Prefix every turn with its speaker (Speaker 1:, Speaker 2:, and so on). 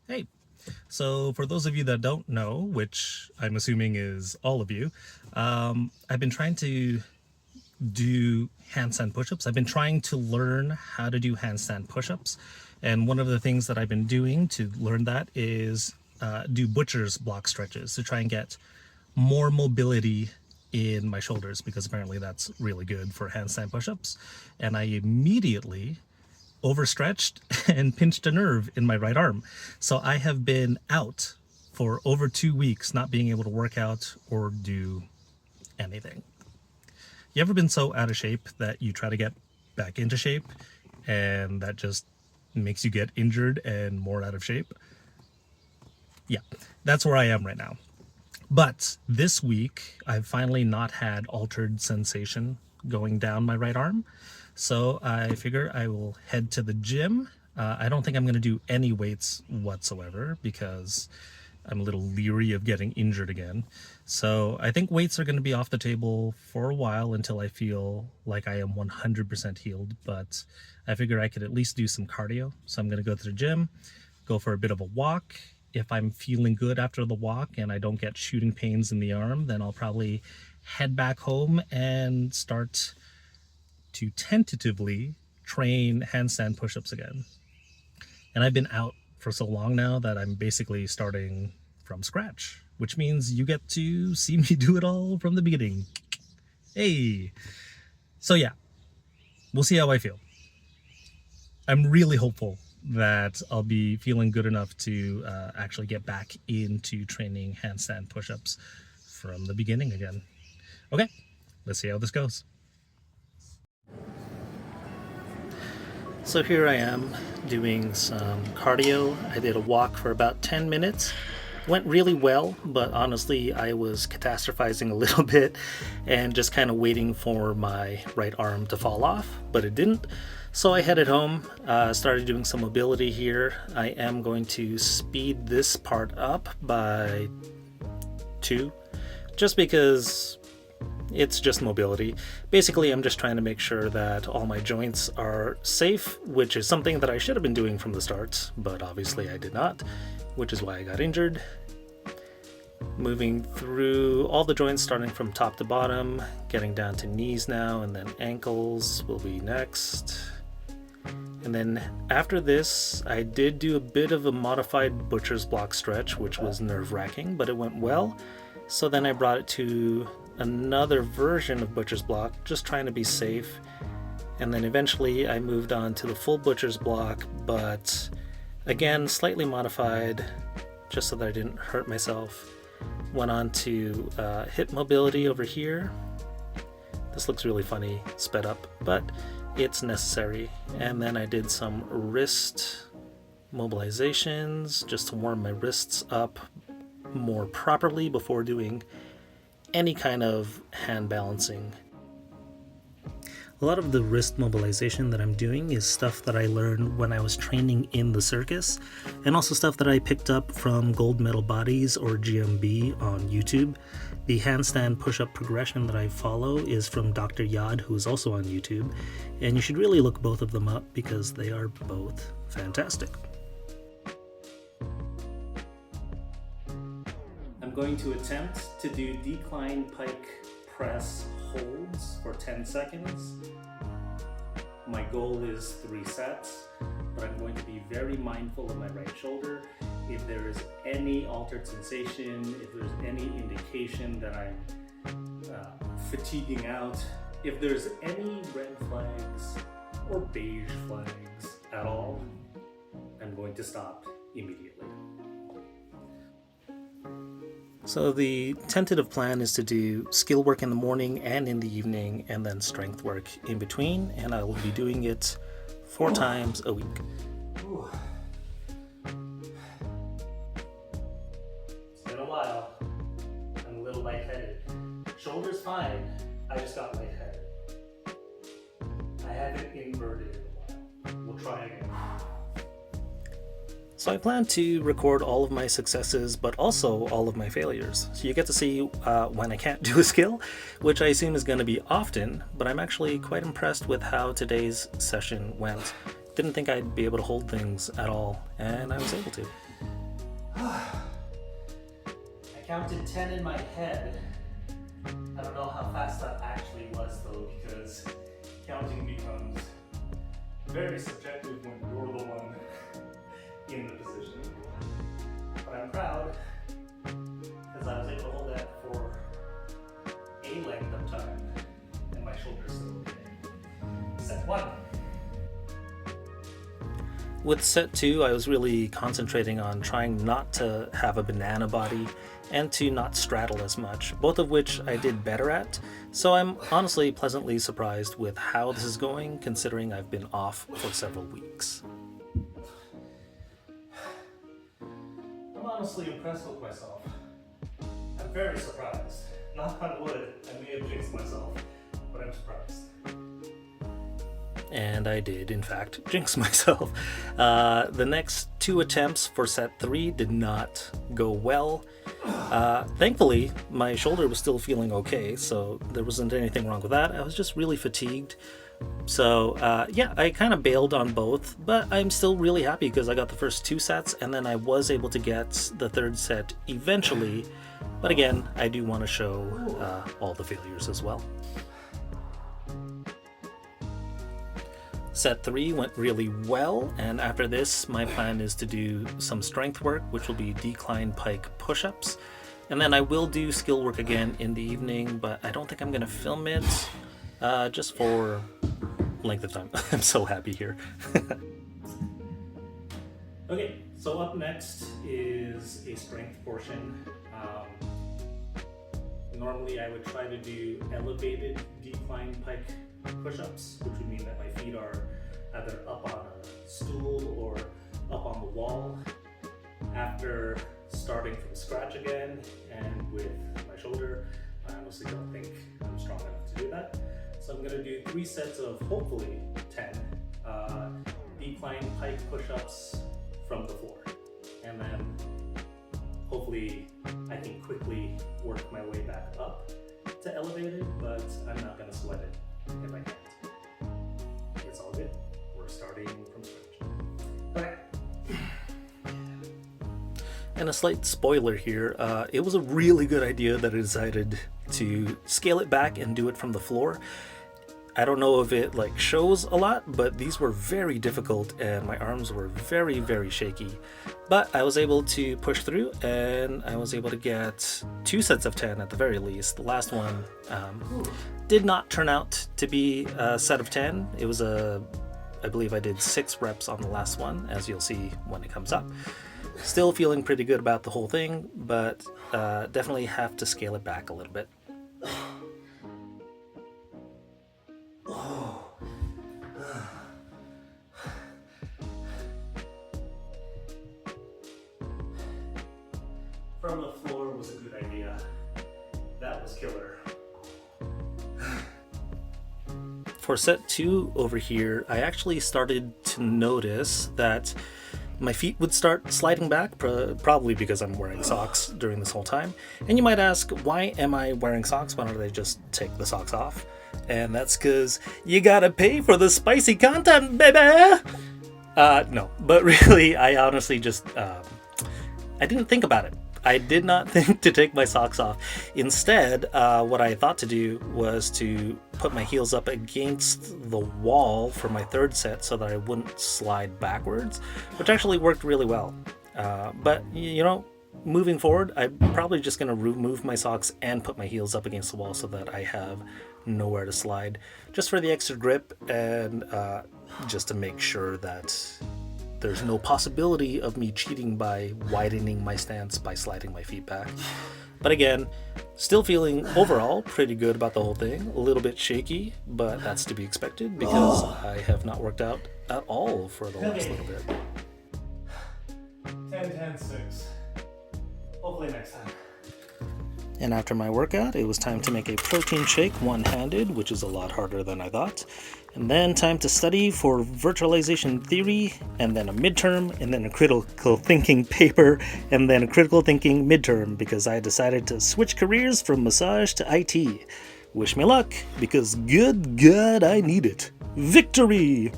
Speaker 1: Hey, so for those of you that don't know, which I'm assuming is all of you, I've been trying to do handstand push-ups. I've been trying to learn how to do handstand push-ups. And one of the things that I've been doing to learn that is do butcher's block stretches to try and get more mobility in my shoulders, because apparently that's really good for handstand push-ups. And I immediately overstretched and pinched a nerve in my right arm. So I have been out for over 2 weeks, not being able to work out or do anything. You ever been so out of shape that you try to get back into shape and that just makes you get injured and more out of shape? Yeah, that's where I am right now. But this week, I've finally not had altered sensation going down my right arm. So I figure I will head to the gym. I don't think I'm going to do any weights whatsoever because I'm a little leery of getting injured again. So I think weights are going to be off the table for a while until I feel like I am 100% healed. But I figure I could at least do some cardio. So I'm going to go to the gym, go for a bit of a walk. If I'm feeling good after the walk and I don't get shooting pains in the arm, then I'll probably head back home and start to tentatively train handstand push-ups again. And I've been out for so long now that I'm basically starting from scratch, which means you get to see me do it all from the beginning. Hey! So yeah, we'll see how I feel. I'm really hopeful that I'll be feeling good enough to actually get back into training handstand push-ups from the beginning again. Okay, let's see how this goes. So here I am doing some cardio. I did a walk for about 10 minutes. Went really well, but honestly I was catastrophizing a little bit and just kind of waiting for my right arm to fall off, but it didn't. So I headed home, started doing some mobility here. I am going to speed this part up by 2, just because it's just mobility. Basically, I'm just trying to make sure that all my joints are safe, which is something that I should have been doing from the start, but obviously I did not, which is why I got injured. Moving through all the joints, starting from top to bottom, getting down to knees now, and then ankles will be next. And then after this, I did do a bit of a modified butcher's block stretch, which was nerve-wracking, but it went well. So then I brought it to another version of butcher's block, just trying to be safe. And then eventually I moved on to the full butcher's block, but again, slightly modified, just so that I didn't hurt myself. Went on to hip mobility over here. This looks really funny, sped up, but it's necessary. And then I did some wrist mobilizations just to warm my wrists up more properly before doing any kind of hand balancing. A lot of the wrist mobilization that I'm doing is stuff that I learned when I was training in the circus, and also stuff that I picked up from Gold Medal Bodies or GMB on YouTube. The handstand push-up progression that I follow is from Dr. Yad, who is also on YouTube, and you should really look both of them up because they are both fantastic. I'm going to attempt to do decline pike press holds for 10 seconds. My goal is 3 sets, but I'm going to be very mindful of my right shoulder. If there is any altered sensation, if there's any indication that I'm fatiguing out, if there's any red flags or beige flags at all, I'm going to stop immediately. So the tentative plan is to do skill work in the morning and in the evening, and then strength work in between, and I will be doing it 4 times a week. It's been a while. I'm a little lightheaded. Shoulder's fine. I just got lightheaded. I haven't inverted in a while. We'll try again. So I plan to record all of my successes, but also all of my failures. So you get to see when I can't do a skill, which I assume is going to be often, but I'm actually quite impressed with how today's session went. Didn't think I'd be able to hold things at all, and I was able to. I counted 10 in my head. I don't know how fast that actually was though, because counting becomes very subjective when you're the one in the position. But I'm proud because I was able to hold that for a length of time and my shoulders still okay. Set 1. With set 2, I was really concentrating on trying not to have a banana body and to not straddle as much, both of which I did better at. So I'm honestly pleasantly surprised with how this is going, considering I've been off for several weeks. I'm honestly impressed with myself. I'm very surprised. Knock on wood, I may have jinxed myself, but I'm surprised. And I did, in fact, jinx myself. The next 2 attempts for set 3 did not go well. Thankfully, my shoulder was still feeling okay, so there wasn't anything wrong with that. I was just really fatigued. So yeah, I kind of bailed on both, but I'm still really happy because I got the first 2 sets, and then I was able to get the 3rd set eventually. But again, I do want to show all the failures as well. Set 3 went really well, and after this my plan is to do some strength work, which will be decline pike push-ups, and then I will do skill work again in the evening, but I don't think I'm going to film it just for length of time. I'm so happy here. Okay, so up next is a strength portion. Normally I would try to do elevated decline pike push-ups, which would mean that my feet are either up on a stool or up on the wall. After starting from scratch again and with my shoulder, I honestly don't think I'm strong enough to do that. So I'm going to do 3 sets of hopefully 10 decline pike push-ups from the floor, and then hopefully I can quickly work my way back up to elevated, but I'm not going to sweat it if I can't. It's all good. We're starting from scratch. Alright. And a slight spoiler here, it was a really good idea that I decided to scale it back and do it from the floor. I don't know if it like shows a lot, but these were very difficult and my arms were very, very shaky. But I was able to push through, and I was able to get 2 sets of 10 at the very least. The last one did not turn out to be a set of 10. It was I believe I did 6 reps on the last one, as you'll see when it comes up. Still feeling pretty good about the whole thing, but definitely have to scale it back a little bit. From the floor was a good idea. That was killer. For set 2 over here, I actually started to notice that my feet would start sliding back, probably because I'm wearing socks during this whole time. And you might ask, why am I wearing socks? Why don't I just take the socks off? And that's because you gotta pay for the spicy content, baby! No, but really, I honestly just, I didn't think about it. I did not think to take my socks off. Instead, what I thought to do was to put my heels up against the wall for my 3rd set so that I wouldn't slide backwards, which actually worked really well. But, you know, moving forward, I'm probably just going to remove my socks and put my heels up against the wall so that I have nowhere to slide, just for the extra grip and just to make sure that there's no possibility of me cheating by widening my stance by sliding my feet back. But again, still feeling overall pretty good about the whole thing. A little bit shaky, but that's to be expected because I have not worked out at all for the last little bit. 10, 10, 6. Hopefully next time. And after my workout, it was time to make a protein shake one-handed, which is a lot harder than I thought. And then time to study for virtualization theory, and then a midterm, and then a critical thinking paper, and then a critical thinking midterm, because I decided to switch careers from massage to IT. Wish me luck, because good God, I need it. Victory!